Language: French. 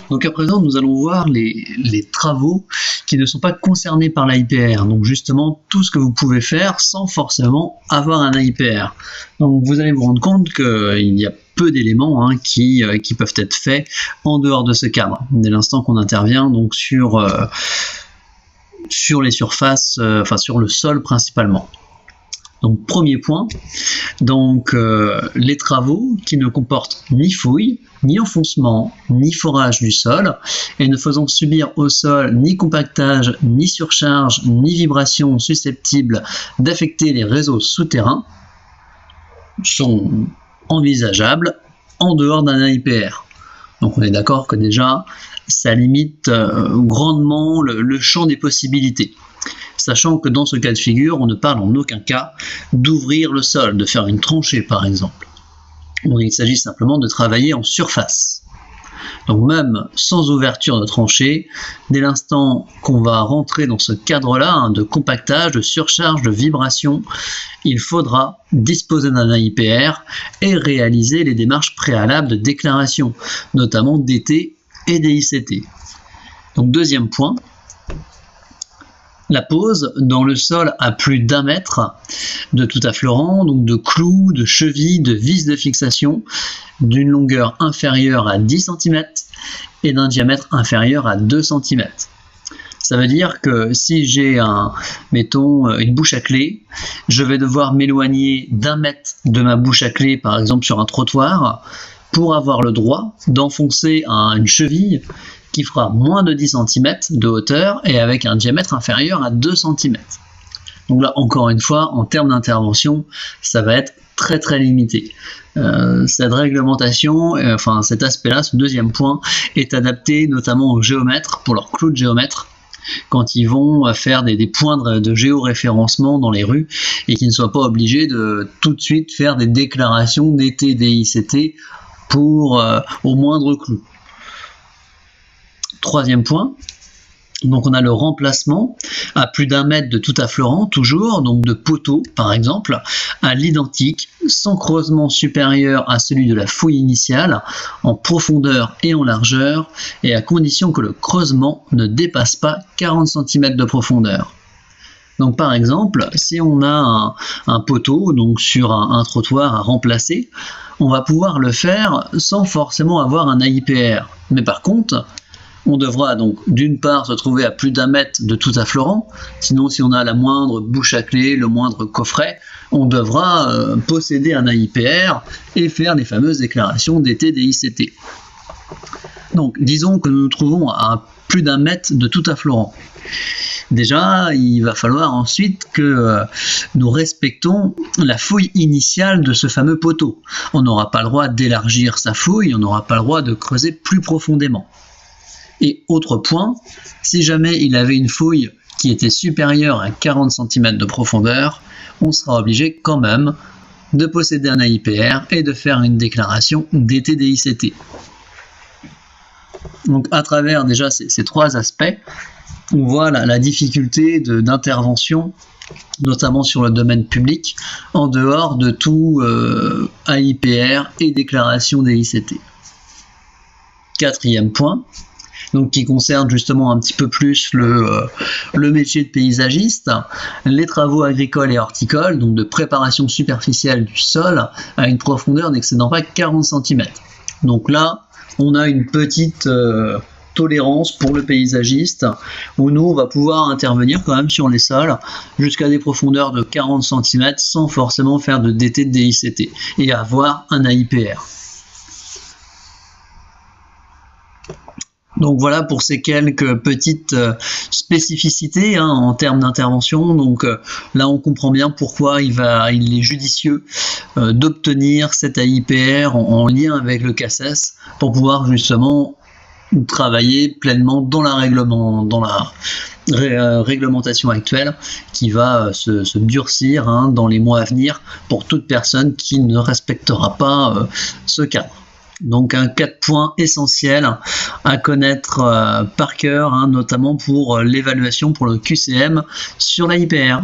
Donc à présent, nous allons voir les travaux qui ne sont pas concernés par l'AIPR. Donc justement, tout ce que vous pouvez faire sans forcément avoir un AIPR. Donc vous allez vous rendre compte qu'il y a peu d'éléments qui peuvent être faits en dehors de ce cadre. Dès l'instant qu'on intervient donc sur les surfaces, sur le sol principalement. Donc premier point, donc les travaux qui ne comportent ni fouille, ni enfoncement, ni forage du sol, et ne faisant subir au sol ni compactage, ni surcharge, ni vibration susceptible d'affecter les réseaux souterrains, sont envisageables en dehors d'un AIPR. Donc on est d'accord que déjà, ça limite grandement le champ des possibilités. Sachant que dans ce cas de figure, on ne parle en aucun cas d'ouvrir le sol, de faire une tranchée par exemple. Donc, il s'agit simplement de travailler en surface. Donc même sans ouverture de tranchée, dès l'instant qu'on va rentrer dans ce cadre-là, de compactage, de surcharge, de vibration, il faudra disposer d'un AIPR et réaliser les démarches préalables de déclaration, notamment DT et DICT. Donc deuxième point, la pose dans le sol à plus d'1 mètre de tout affleurant, donc de clous, de chevilles, de vis de fixation, d'une longueur inférieure à 10 cm et d'un diamètre inférieur à 2 cm. Ça veut dire que si j'ai une bouche à clé, je vais devoir m'éloigner d'1 mètre de ma bouche à clé, par exemple sur un trottoir, pour avoir le droit d'enfoncer une cheville qui fera moins de 10 cm de hauteur et avec un diamètre inférieur à 2 cm. Donc là, encore une fois, en termes d'intervention, ça va être très très limité. Cette réglementation, cet aspect-là, ce deuxième point, est adapté notamment aux géomètres, pour leurs clous de géomètres, quand ils vont faire des points de géoréférencement dans les rues et qu'ils ne soient pas obligés de tout de suite faire des déclarations DT, DICT pour au moindre clou. Troisième point, donc on a le remplacement à plus d'1 mètre de tout affleurant, toujours, donc de poteaux par exemple, à l'identique, sans creusement supérieur à celui de la fouille initiale, en profondeur et en largeur, et à condition que le creusement ne dépasse pas 40 cm de profondeur. Donc par exemple, si on a un poteau donc sur un trottoir à remplacer, on va pouvoir le faire sans forcément avoir un AIPR. Mais par contre, on devra donc d'une part se trouver à plus d'1 mètre de tout affleurant, sinon si on a la moindre bouche à clé, le moindre coffret, on devra posséder un AIPR et faire les fameuses déclarations DT, DICT. Donc disons que nous nous trouvons à plus d'1 mètre de tout affleurant. Déjà, il va falloir ensuite que nous respectons la fouille initiale de ce fameux poteau. On n'aura pas le droit d'élargir sa fouille, on n'aura pas le droit de creuser plus profondément. Et autre point, si jamais il avait une fouille qui était supérieure à 40 cm de profondeur, on sera obligé quand même de posséder un AIPR et de faire une déclaration DT-DICT. Donc à travers déjà ces trois aspects, on voit la difficulté d'intervention, notamment sur le domaine public, en dehors de tout AIPR et déclaration DICT. Quatrième point, donc qui concerne justement un petit peu plus le métier de paysagiste, les travaux agricoles et horticoles, donc de préparation superficielle du sol à une profondeur n'excédant pas 40 cm. Donc là, on a une petite tolérance pour le paysagiste, où nous, on va pouvoir intervenir quand même sur les sols jusqu'à des profondeurs de 40 cm sans forcément faire de DT, de DICT et avoir un AIPR. Donc voilà pour ces quelques petites spécificités en termes d'intervention. Donc là on comprend bien pourquoi il est judicieux d'obtenir cet AIPR en lien avec le CACES pour pouvoir justement travailler pleinement dans la réglementation actuelle qui va se durcir dans les mois à venir pour toute personne qui ne respectera pas ce cadre. Donc 4 points essentiels à connaître par cœur, notamment pour l'évaluation pour le QCM sur l'AIPR.